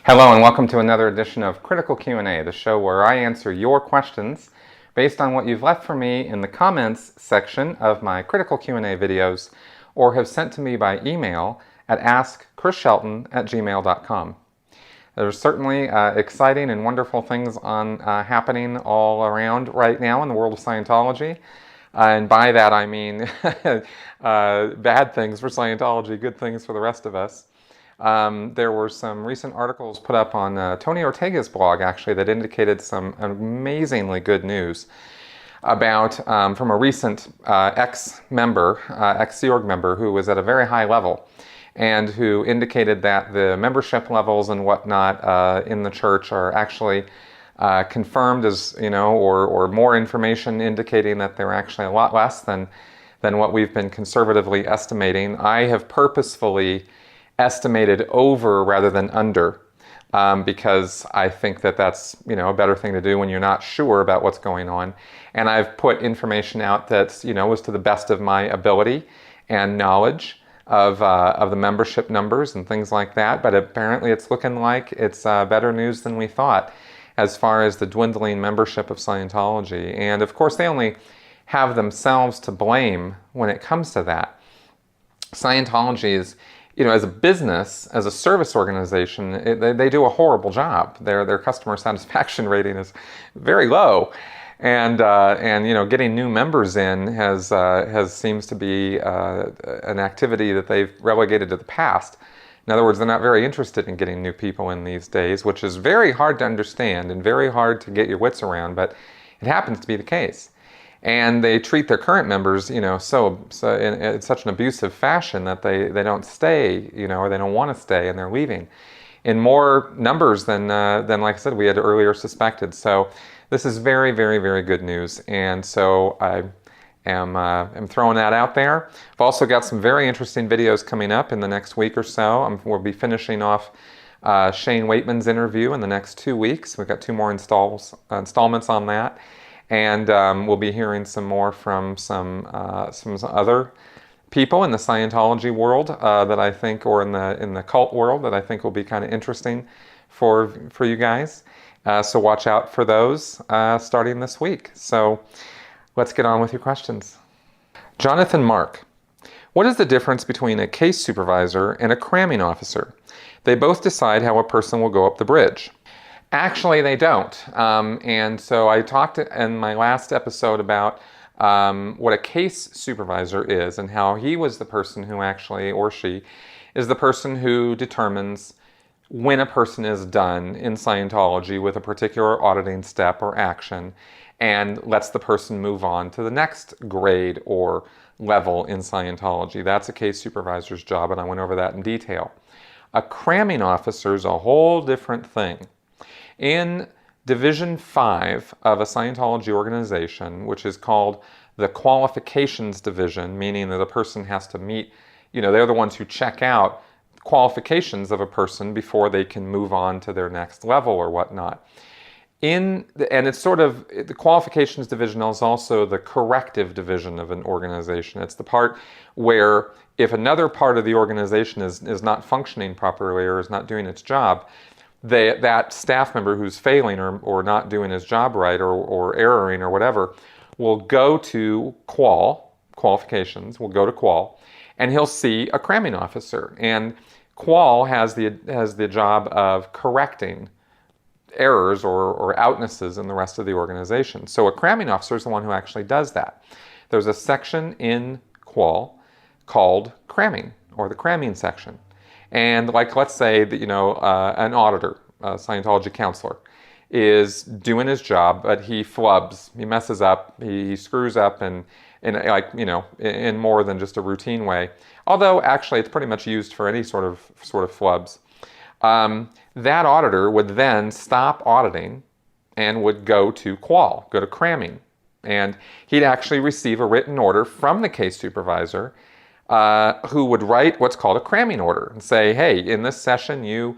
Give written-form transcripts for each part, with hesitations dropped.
Hello and welcome to another edition of Critical Q&A, the show where I answer your questions based on what you've left for me in the comments section of my Critical Q&A videos or have sent to me by email at askchrisshelton@gmail.com. There's certainly exciting and wonderful things happening all around right now in the world of Scientology. And by that I mean bad things for Scientology, good things for the rest of us. There were some recent articles put up on Tony Ortega's blog, actually, that indicated some amazingly good news about from a recent ex-member, ex-Sea Org member who was at a very high level and who indicated that the membership levels and whatnot in the church are actually confirmed as, or more information indicating that they're actually a lot less than what we've been conservatively estimating. I have purposefully estimated over rather than under because I think that that's a better thing to do when you're not sure about what's going on. And I've put information out that was to the best of my ability and knowledge of the membership numbers and things like that. But apparently it's looking like it's better news than we thought as far as the dwindling membership of Scientology. And of course they only have themselves to blame when it comes to that. Scientology is, as a business, as a service organization, they do a horrible job. Their customer satisfaction rating is very low, and getting new members in has seems to be an activity that they've relegated to the past. In other words, they're not very interested in getting new people in these days, which is very hard to understand and very hard to get your wits around, but it happens to be the case. And they treat their current members, so in such an abusive fashion that they don't stay, or they don't want to stay, and they're leaving in more numbers than like I said, we had earlier suspected. So this is very, very, very good news. And so I am throwing that out there. I've also got some very interesting videos coming up in the next week or so. We'll be finishing off Shane Waitman's interview in the next 2 weeks. We've got 2 more installments on that. And we'll be hearing some more from some other people in the Scientology world that I think, or in the cult world, that I think will be kind of interesting for you guys. So watch out for those starting this week. So let's get on with your questions. Jonathan Mark, what is the difference between a case supervisor and a cramming officer? They both decide how a person will go up the bridge. Actually, they don't. And so I talked in my last episode about what a case supervisor is and how he was the person who actually, or she, is the person who determines when a person is done in Scientology with a particular auditing step or action and lets the person move on to the next grade or level in Scientology. That's a case supervisor's job, and I went over that in detail. A cramming officer is a whole different thing. In Division 5 of a Scientology organization, which is called the Qualifications Division, meaning that a person has to meet, they're the ones who check out qualifications of a person before they can move on to their next level or whatnot. And it's sort of, the Qualifications Division is also the corrective division of an organization. It's the part where if another part of the organization is not functioning properly or is not doing its job, that staff member who's failing or not doing his job right or erroring or whatever will go to qualifications, will go to qual, and he'll see a cramming officer. And qual has the job of correcting errors or outnesses in the rest of the organization. So a cramming officer is the one who actually does that. There's a section in qual called cramming, or the cramming section. And like, let's say that, an auditor, a Scientology counselor, is doing his job, but he flubs, he messes up, he screws up in more than just a routine way. Although actually it's pretty much used for any sort of flubs. That auditor would then stop auditing and would go to qual, go to cramming. And he'd actually receive a written order from the case supervisor who would write what's called a cramming order and say, hey, in this session you,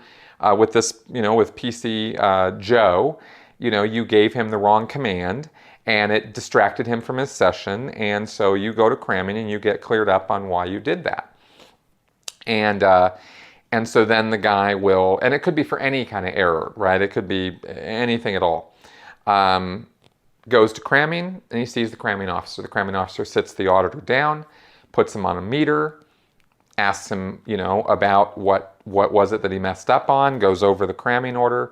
with PC Joe, you gave him the wrong command and it distracted him from his session, and so you go to cramming and you get cleared up on why you did that. And And so then the guy will, and it could be for any kind of error, right? It could be anything at all. Goes to cramming, and he sees the cramming officer. The cramming officer sits the auditor down, puts him on a meter, asks him, about what was it that he messed up on, goes over the cramming order,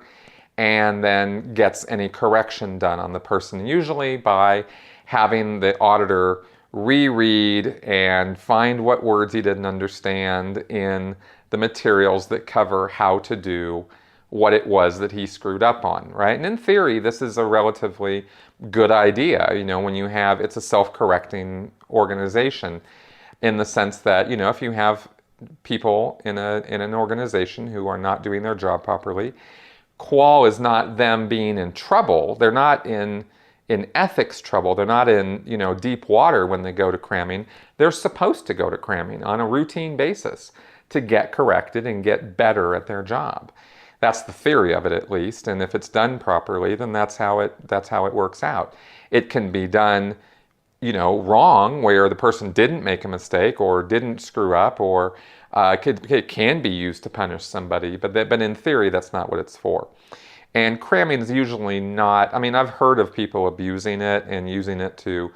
and then gets any correction done on the person, usually by having the auditor reread and find what words he didn't understand in the materials that cover how to do what it was that he screwed up on, right? And in theory, this is a relatively good idea, when you have, it's a self-correcting organization in the sense that, if you have people in an organization who are not doing their job properly, qual is not them being in trouble. They're not in ethics trouble. They're not in, deep water when they go to cramming. They're supposed to go to cramming on a routine basis to get corrected and get better at their job. That's the theory of it, at least. And if it's done properly, then that's how it works out. It can be done, wrong, where the person didn't make a mistake or didn't screw up, or it can be used to punish somebody. But in theory, that's not what it's for. And cramming is usually not. I mean, I've heard of people abusing it and using it to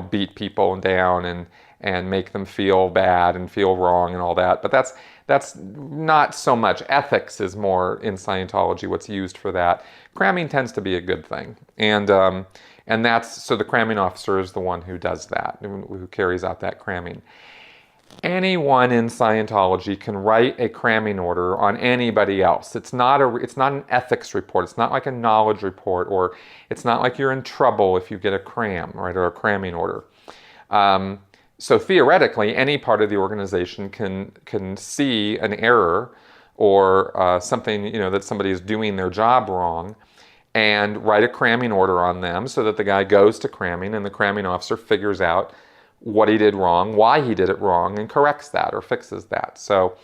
beat people down and make them feel bad and feel wrong and all that. But that's not so much. Ethics is more in Scientology what's used for that. Cramming tends to be a good thing. And that's, so the cramming officer is the one who does that, who carries out that cramming. Anyone in Scientology can write a cramming order on anybody else. It's not an ethics report. It's not like a knowledge report, or it's not like you're in trouble if you get a cram, right, or a cramming order. So theoretically, any part of the organization can see an error or something, that somebody is doing their job wrong, and write a cramming order on them so that the guy goes to cramming and the cramming officer figures out what he did wrong, why he did it wrong, and corrects that or fixes that. So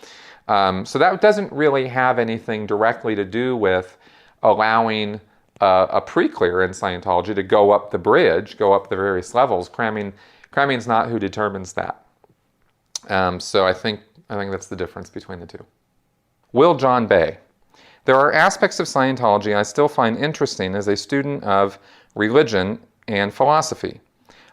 that doesn't really have anything directly to do with allowing a pre-clear in Scientology to go up the bridge, go up the various levels. Cramming's not who determines that. So I think that's the difference between the two. Will John Bay. There are aspects of Scientology I still find interesting as a student of religion and philosophy.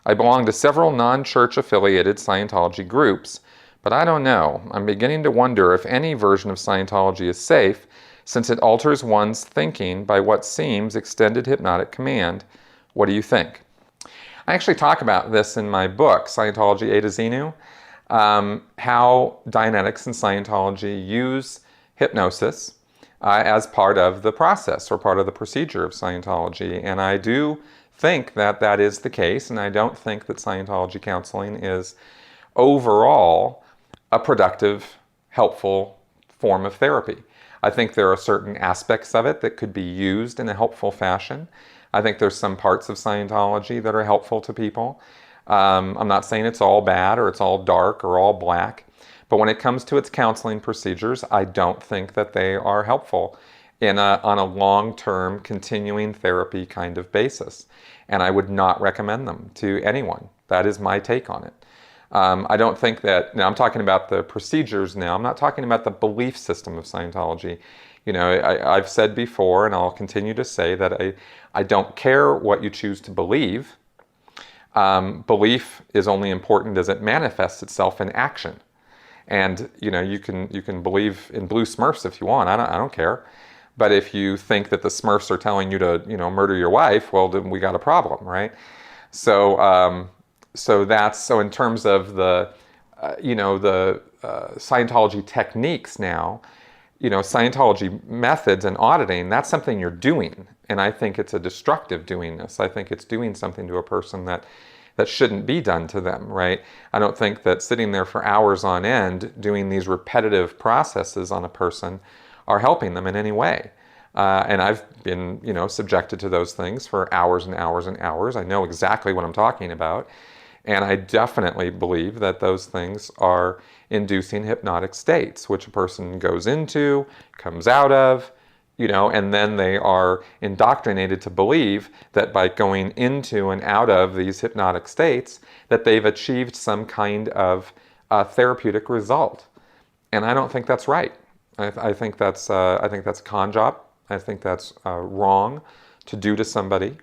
I belong to several non-church affiliated Scientology groups, but I don't know. I'm beginning to wonder if any version of Scientology is safe, since it alters one's thinking by what seems extended hypnotic command. What do you think? I actually talk about this in my book, Scientology A to Xenu, how Dianetics and Scientology use hypnosis as part of the process or part of the procedure of Scientology. And I do think that is the case, and I don't think that Scientology counseling is overall a productive, helpful form of therapy. I think there are certain aspects of it that could be used in a helpful fashion. I think there's some parts of Scientology that are helpful to people. I'm not saying it's all bad or it's all dark or all black, but when it comes to its counseling procedures, I don't think that they are helpful on a long-term continuing therapy kind of basis. And I would not recommend them to anyone. That is my take on it. I don't think that, now I'm talking about the procedures now, I'm not talking about the belief system of Scientology. I've said before, and I'll continue to say, that I don't care what you choose to believe. Belief is only important as it manifests itself in action. And you can believe in blue Smurfs if you want. I don't care. But if you think that the Smurfs are telling you to murder your wife, well, then we got a problem, right? So in terms of the Scientology techniques now, Scientology methods and auditing, that's something you're doing. And I think it's a destructive doing this. I think it's doing something to a person that shouldn't be done to them, right? I don't think that sitting there for hours on end doing these repetitive processes on a person are helping them in any way. And I've been, subjected to those things for hours and hours and hours. I know exactly what I'm talking about. And I definitely believe that those things are inducing hypnotic states, which a person goes into, comes out of, and then they are indoctrinated to believe that by going into and out of these hypnotic states, that they've achieved some kind of therapeutic result. And I don't think that's right. I think that's a con job. I think that's wrong to do to somebody,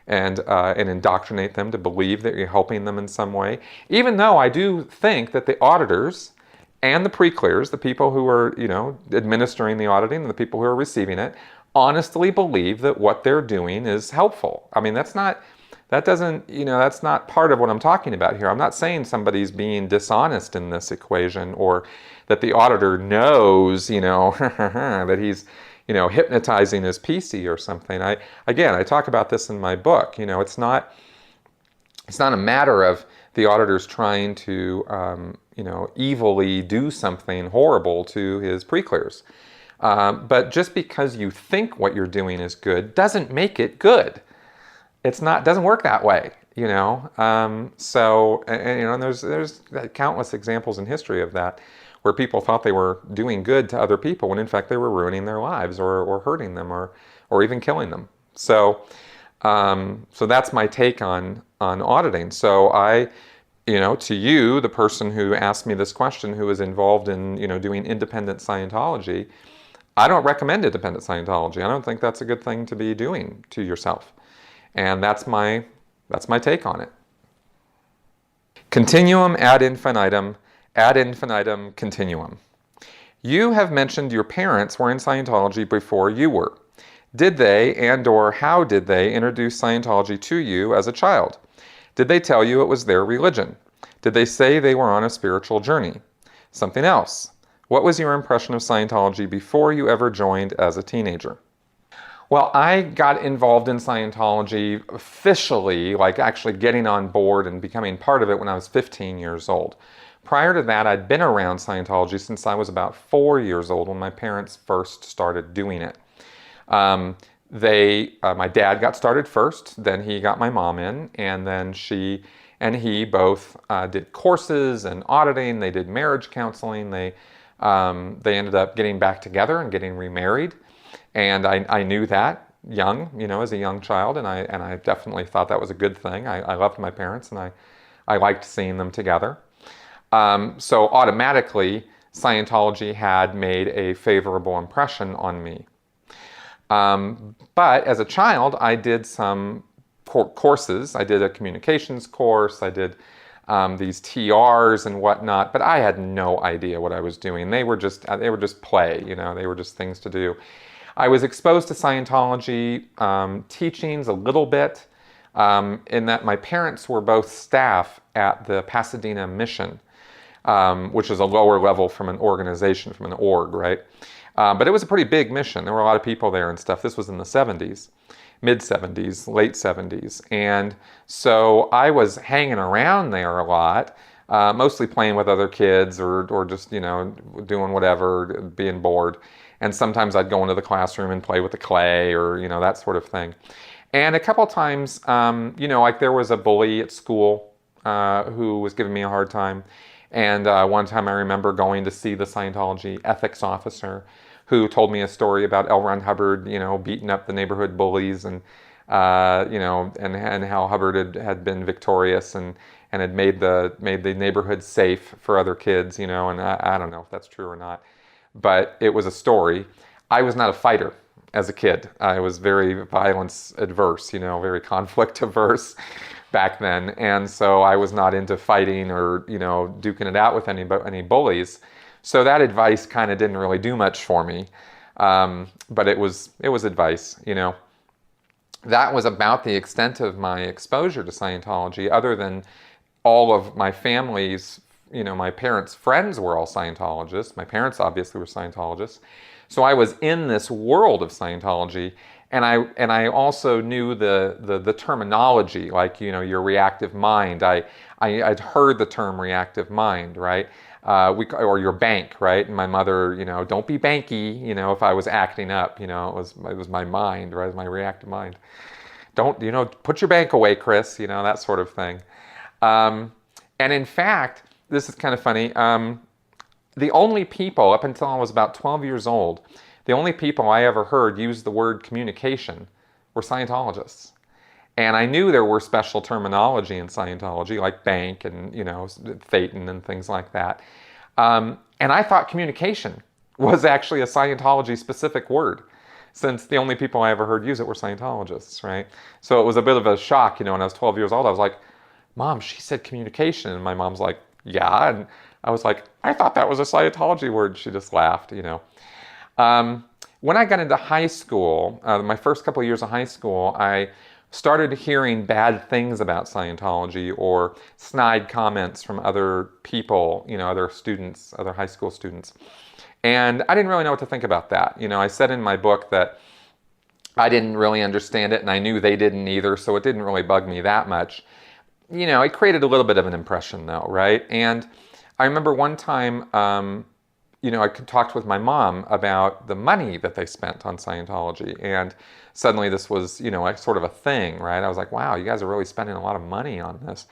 and indoctrinate them to believe that you're helping them in some way. Even though I do think that the auditors and the pre-clears, the people who are, administering the auditing and the people who are receiving it, honestly believe that what they're doing is helpful. I mean, that's not part of what I'm talking about here. I'm not saying somebody's being dishonest in this equation, or that the auditor knows, that he's, hypnotizing his PC or something. I talk about this in my book. It's not a matter of the auditors trying to, evilly do something horrible to his pre-clears. But just because you think what you're doing is good doesn't make it good. Doesn't work that way, and there's countless examples in history of that, where people thought they were doing good to other people when in fact they were ruining their lives, or hurting them, or even killing them. So that's my take on auditing. So to you, the person who asked me this question, who is involved in, doing independent Scientology, I don't recommend independent Scientology. I don't think that's a good thing to be doing to yourself. And that's my take on it. Continuum ad infinitum continuum. You have mentioned your parents were in Scientology before you were. Did they, and/or how did they, introduce Scientology to you as a child? Did they tell you it was their religion? Did they say they were on a spiritual journey? Something else. What was your impression of Scientology before you ever joined as a teenager? Well, I got involved in Scientology officially, like actually getting on board and becoming part of it, when I was 15 years old. Prior to that, I'd been around Scientology since I was about 4 years old, when my parents first started doing it. My dad got started first, then he got my mom in, and then she and he both did courses and auditing. They did marriage counseling. They ended up getting back together and getting remarried. And I knew that young, as a young child, and I definitely thought that was a good thing. I loved my parents, and I liked seeing them together. So automatically, Scientology had made a favorable impression on me. But as a child, I did some courses. I did a communications course. I did these TRs and whatnot, but I had no idea what I was doing. They were just play, they were just things to do. I was exposed to Scientology teachings a little bit, in that my parents were both staff at the Pasadena Mission, which is a lower level from an organization, from an org, right? But it was a pretty big mission. There were a lot of people there and stuff. This was in the 70s, mid-70s, late 70s. And so I was hanging around there a lot, mostly playing with other kids, or just, doing whatever, being bored. And sometimes I'd go into the classroom and play with the clay, or, that sort of thing. And a couple of times, like there was a bully at school who was giving me a hard time. And one time I remember going to see the Scientology ethics officer, who told me a story about L. Ron Hubbard, beating up the neighborhood bullies, and how Hubbard had been victorious and had made the neighborhood safe for other kids, and I don't know if that's true or not. But it was a story. I was not a fighter as a kid. I was very violence adverse, very conflict averse back then. And so I was not into fighting or, duking it out with any bullies. So that advice kind of didn't really do much for me. But it was advice, That was about the extent of my exposure to Scientology, other than all of my family's, my parents' friends were all Scientologists. My parents obviously were Scientologists. So I was in this world of Scientology, and I also knew the terminology, like, your reactive mind. I'd heard the term reactive mind, right? Or your bank, right? And my mother, don't be banky, if I was acting up, it was my mind, right? My reactive mind. Don't, put your bank away, Chris, that sort of thing. And in fact, this is kind of funny. The only people, up until I was about 12 years old, the only people I ever heard use the word communication were Scientologists. And I knew there were special terminology in Scientology, like bank and, Thetan and things like that. And I thought communication was actually a Scientology specific word, since the only people I ever heard use it were Scientologists, right? So it was a bit of a shock, when I was 12 years old. I was like, Mom, she said communication. And my mom's like, yeah. And I was like, I thought that was a Scientology word. She just laughed. When I got into high school, my first couple of years of high school, I started hearing bad things about Scientology or snide comments from other people, other students, other high school students. And I didn't really know what to think about that. I said in my book that I didn't really understand it, and I knew they didn't either, so it didn't really bug me that much. It created a little bit of an impression though, right? And I remember one time, I talked with my mom about the money that they spent on Scientology, and suddenly this was, sort of a thing, right? I was like, wow, you guys are really spending a lot of money on this.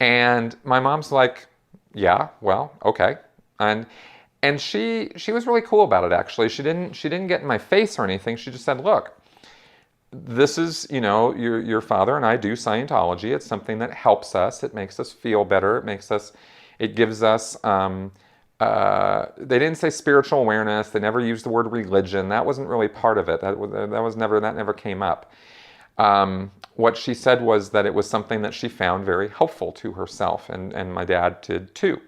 And my mom's like, yeah, well, okay. And she was really cool about it, actually. She didn't get in my face or anything. She just said, look, this is, your father and I do Scientology. It's something that helps us. It makes us feel better. It gives us, they didn't say spiritual awareness. They never used the word religion. That wasn't really part of it. That never came up. What she said was that it was something that she found very helpful to herself, and my dad did too.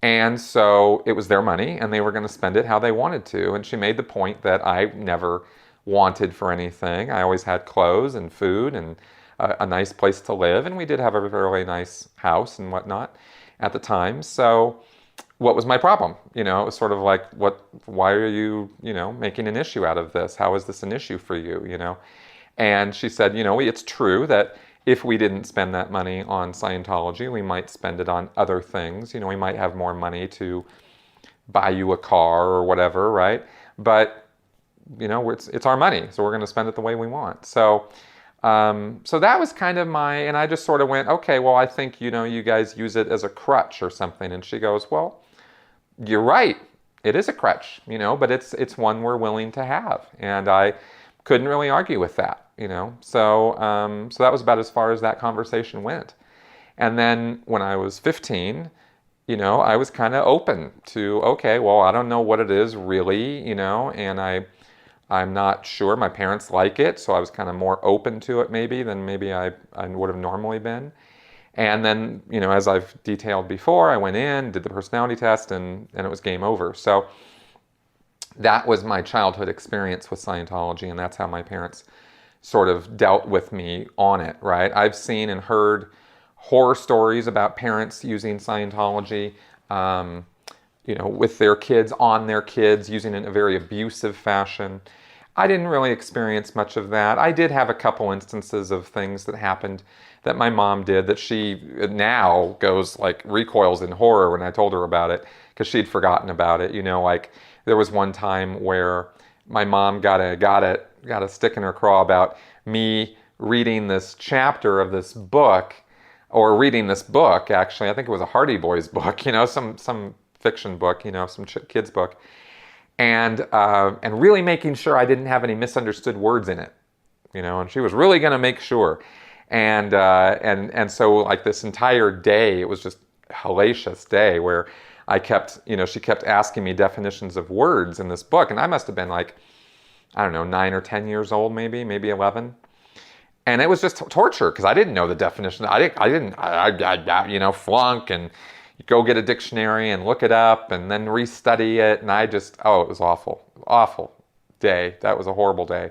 And so it was their money, and they were going to spend it how they wanted to. And she made the point that I never wanted for anything. I always had clothes and food and a nice place to live, and we did have a very nice house and whatnot at the time. So what was my problem? It was sort of like, why are you, making an issue out of this? How is this an issue for you, And she said, it's true that if we didn't spend that money on Scientology, we might spend it on other things. We might have more money to buy you a car or whatever, right? But, it's our money, so we're going to spend it the way we want. So that was kind of and I just sort of went, okay, well, I think, you guys use it as a crutch or something. And she goes, well, you're right. It is a crutch, but it's one we're willing to have. And I couldn't really argue with that, So that was about as far as that conversation went. And then when I was 15, I was kind of open to, okay, well, I don't know what it is really, and I'm not sure. My parents like it, so I was kind of more open to it than maybe I would have normally been. And then, as I've detailed before, I went in, did the personality test, and it was game over. So that was my childhood experience with Scientology, and that's how my parents sort of dealt with me on it, right? I've seen and heard horror stories about parents using Scientology, with their kids, on their kids, using it in a very abusive fashion. I didn't really experience much of that. I did have a couple instances of things that happened that my mom did that she now recoils in horror when I told her about it, because she'd forgotten about it. Like there was one time where my mom got a stick in her craw about me reading this chapter of this book, or reading this book, actually. I think it was a Hardy Boys book, some fiction book, some kid's book. And really making sure I didn't have any misunderstood words in it, and she was really going to make sure. And so like this entire day, it was just a hellacious day where I kept, she kept asking me definitions of words in this book. And I must have been like, I don't know, 9 or 10 years old, maybe 11. And it was just torture because I didn't know the definition. I didn't, flunk and go get a dictionary and look it up and then restudy it. And it was awful day. That was a horrible day.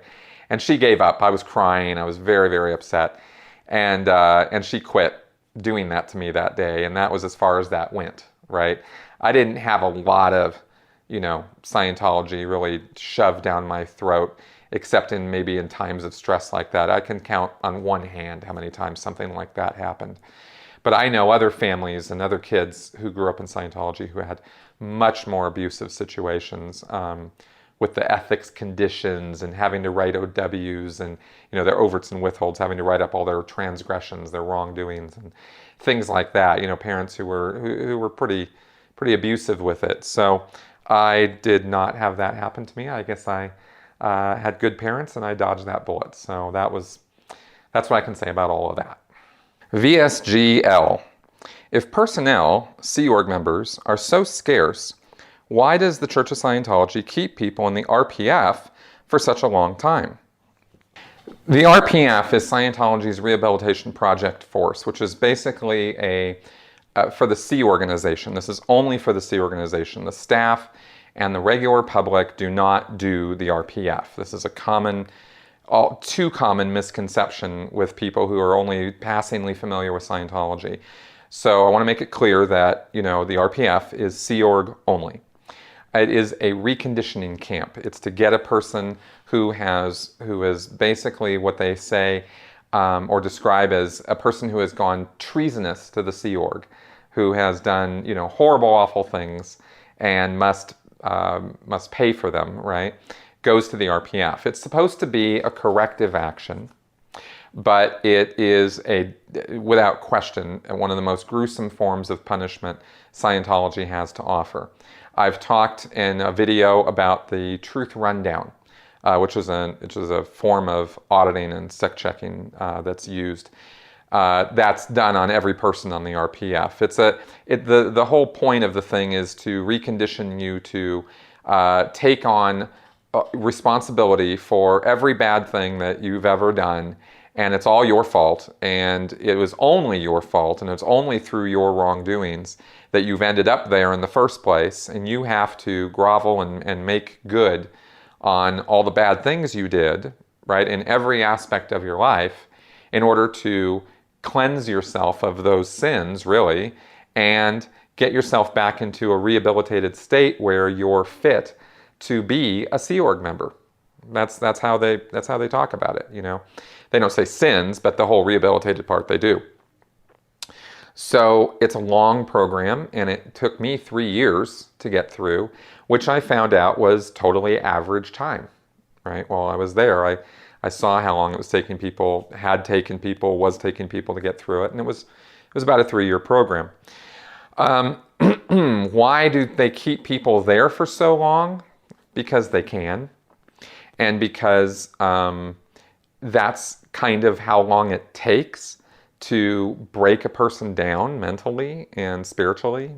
And she gave up. I was crying. I was very, very upset. And she quit doing that to me that day. And that was as far as that went, right? I didn't have a lot of, Scientology really shoved down my throat, except maybe in times of stress like that. I can count on one hand how many times something like that happened. But I know other families and other kids who grew up in Scientology who had much more abusive situations with the ethics conditions and having to write OWs and their overts and withholds, having to write up all their transgressions, their wrongdoings, and things like that. Parents who were pretty abusive with it. So I did not have that happen to me. I guess I had good parents and I dodged that bullet. So that's what I can say about all of that. VSGL. If personnel, Sea Org members, are so scarce, why does the Church of Scientology keep people in the RPF for such a long time? The RPF is Scientology's Rehabilitation Project Force, which is basically for the Sea Organization. This is only for the Sea Organization. The staff and the regular public do not do the RPF. This is a too common misconception with people who are only passingly familiar with Scientology. So I want to make it clear that, the RPF is Sea Org only. It is a reconditioning camp. It's to get a person who is basically what they say or describe as a person who has gone treasonous to the Sea Org, who has done horrible, awful things and must pay for them, right? Goes to the RPF. It's supposed to be a corrective action, but it is without question, one of the most gruesome forms of punishment Scientology has to offer. I've talked in a video about the Truth Rundown, which is a form of auditing and sec checking that's used. That's done on every person on the RPF. The whole point of the thing is to recondition you to take on responsibility for every bad thing that you've ever done, and it's all your fault, and it was only your fault, and it's only through your wrongdoings that you've ended up there in the first place, and you have to grovel and make good on all the bad things you did, right, in every aspect of your life, in order to cleanse yourself of those sins, really, and get yourself back into a rehabilitated state where you're fit to be a Sea Org member. That's how they talk about it. They don't say sins, but the whole rehabilitated part they do. So it's a long program, and it took me 3 years to get through, which I found out was totally average time. Right? While I was there, I saw how long it was taking people, was taking people to get through it, and it was about a 3-year program. Why do they keep people there for so long? Because they can, and because that's kind of how long it takes to break a person down mentally and spiritually,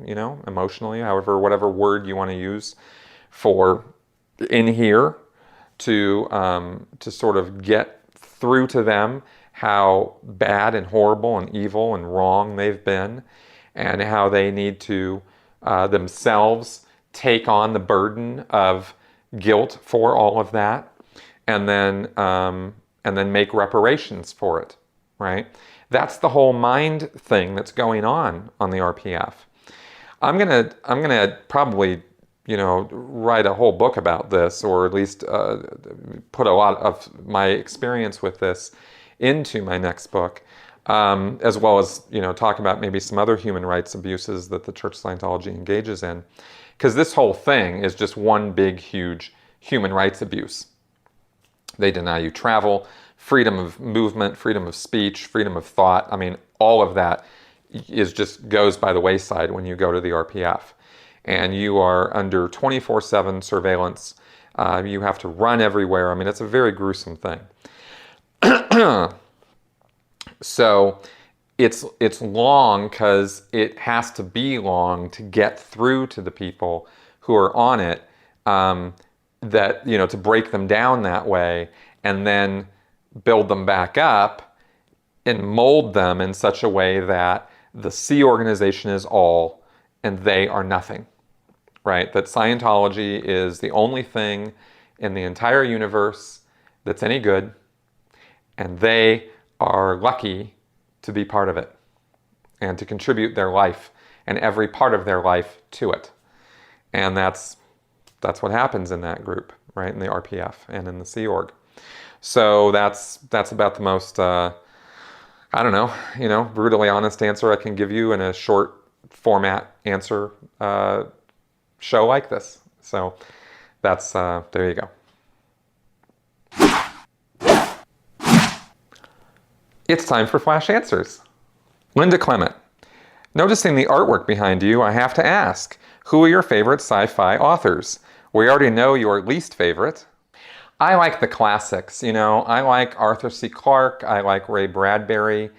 emotionally, whatever word you want to use for in here, to sort of get through to them how bad and horrible and evil and wrong they've been, and how they need to themselves take on the burden of guilt for all of that, and then make reparations for it, right? That's the whole mind thing that's going on the RPF. I'm gonna probably write a whole book about this, or at least put a lot of my experience with this into my next book, as well as talk about maybe some other human rights abuses that the Church of Scientology engages in, because this whole thing is just one big, huge human rights abuse. They deny you travel, freedom of movement, freedom of speech, freedom of thought. I mean, all of that goes by the wayside when you go to the RPF. And you are under 24/7 surveillance. You have to run everywhere. I mean, it's a very gruesome thing. So it's long because it has to be long to get through to the people who are on it, to break them down that way, and then build them back up and mold them in such a way that the Sea Organization is all and they are nothing, right? That Scientology is the only thing in the entire universe that's any good, and they are lucky to be part of it and to contribute their life and every part of their life to it. And that's what happens in that group, right? In the RPF and in the Sea Org. So that's about the most, brutally honest answer I can give you in a short format answer show like this. So that's, there you go. It's time for Flash Answers. Linda Clement. Noticing the artwork behind you, I have to ask, who are your favorite sci-fi authors? We already know your least favorite. I like the classics, I like Arthur C. Clarke, I like Ray Bradbury,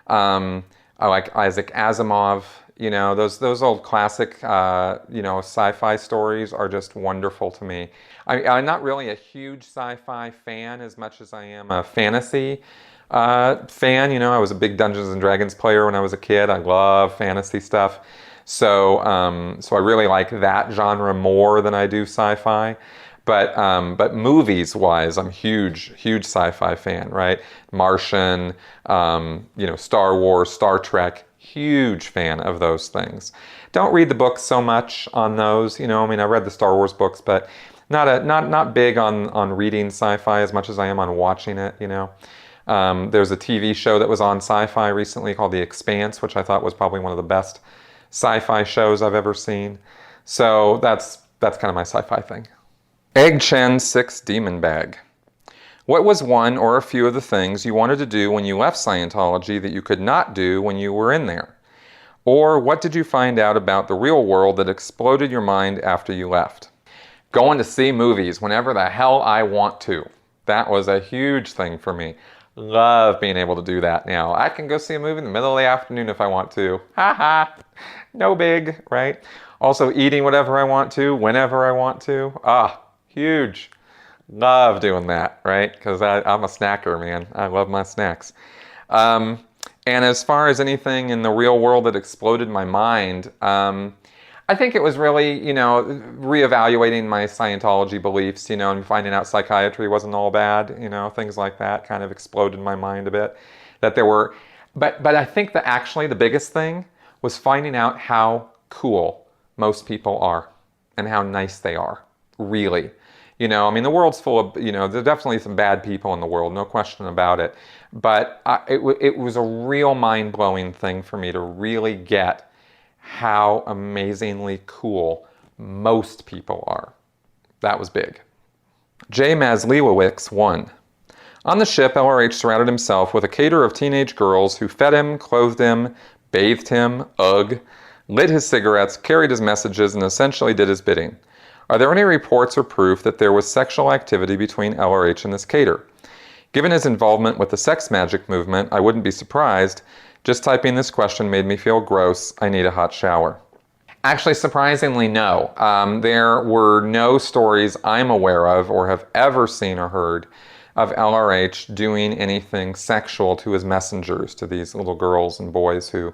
I like Isaac Asimov, You know, those old classic, you know, sci-fi stories are just wonderful to me. I'm not really a huge sci-fi fan as much as I am a fantasy fan. You know, I was a big Dungeons and Dragons player when I was a kid. I love fantasy stuff. So, so I really like that genre more than I do sci-fi. But movies-wise, I'm huge sci-fi fan, right? Martian, you know, Star Wars, Star Trek, huge fan of those things. Don't read the books so much on those, you know. I mean, I read the Star Wars books, but not big on reading sci-fi as much as I am on watching it, you know. There's a TV show that was on sci-fi recently called The Expanse, which I thought was probably one of the best sci-fi shows I've ever seen. So that's kind of my sci-fi thing. Egg Chen 6 Demon Bag. What was one or a few of the things you wanted to do when you left Scientology that you could not do when you were in there? Or what did you find out about the real world that exploded your mind after you left? Going to see movies whenever the hell I want to. That was a huge thing for me. Love being able to do that now. I can go see a movie in the middle of the afternoon if I want to. Ha. No big, right? Also eating whatever I want to, whenever I want to. Huge. Love doing that, right? Because I'm a snacker, man. I love my snacks. And as far as anything in the real world that exploded my mind, I think it was really, you know, reevaluating my Scientology beliefs, you know, and finding out psychiatry wasn't all bad, you know, things like that kind of exploded my mind a bit. That there were, but I think that actually the biggest thing was finding out how cool most people are and how nice they are, really. You know, I mean, the world's full of, you know, there's definitely some bad people in the world, no question about it. But it was a real mind-blowing thing for me to really get how amazingly cool most people are. That was big. J. Maslewicz 1. On the ship, LRH surrounded himself with a cater of teenage girls who fed him, clothed him, bathed him, lit his cigarettes, carried his messages, and essentially did his bidding. Are there any reports or proof that there was sexual activity between LRH and this cater? Given his involvement with the sex magic movement, I wouldn't be surprised. Just typing this question made me feel gross. I need a hot shower. Actually, surprisingly, no. There were no stories I'm aware of or have ever seen or heard of LRH doing anything sexual to his messengers, to these little girls and boys who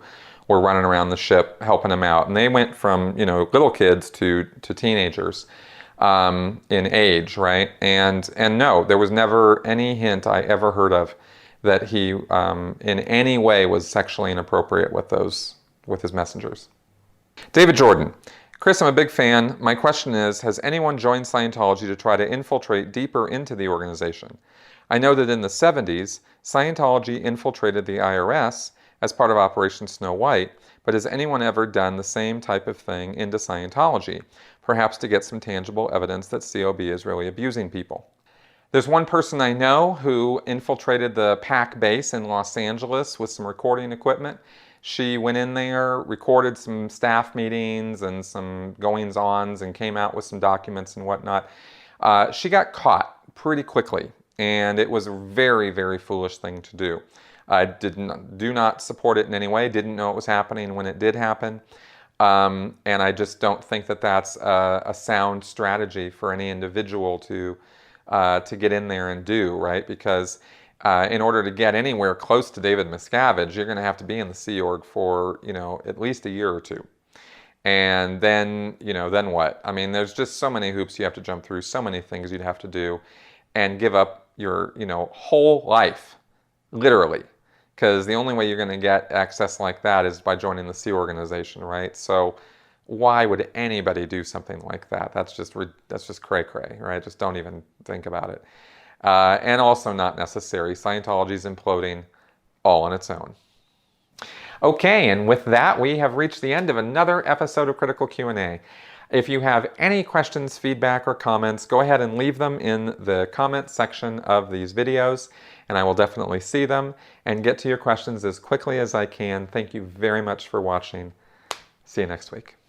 were running around the ship helping him out. And they went from, you know, little kids to teenagers in age, right? And no, there was never any hint I ever heard of that he in any way was sexually inappropriate with his messengers. David Jordan. Chris, I'm a big fan. My question is, has anyone joined Scientology to try to infiltrate deeper into the organization? I know that in the 70s, Scientology infiltrated the IRS as part of Operation Snow White, but has anyone ever done the same type of thing into Scientology, perhaps to get some tangible evidence that COB is really abusing people? There's one person I know who infiltrated the PAC base in Los Angeles with some recording equipment. She went in there, recorded some staff meetings and some goings-ons, and came out with some documents and whatnot. She got caught pretty quickly, and it was a very, very foolish thing to do. I do not support it in any way, didn't know it was happening when it did happen. And I just don't think that that's a sound strategy for any individual to get in there and do, right? Because in order to get anywhere close to David Miscavige, you're going to have to be in the Sea Org for, you know, at least a year or two. And then, you know, then what? I mean, there's just so many hoops you have to jump through, so many things you'd have to do, and give up your, you know, whole life, literally. Because the only way you're going to get access like that is by joining the Sea Organization, right? So why would anybody do something like that? That's just cray-cray, right? Just don't even think about it. And also not necessary. Scientology is imploding all on its own. Okay, and with that, we have reached the end of another episode of Critical Q&A. If you have any questions, feedback, or comments, go ahead and leave them in the comment section of these videos, and I will definitely see them and get to your questions as quickly as I can. Thank you very much for watching. See you next week.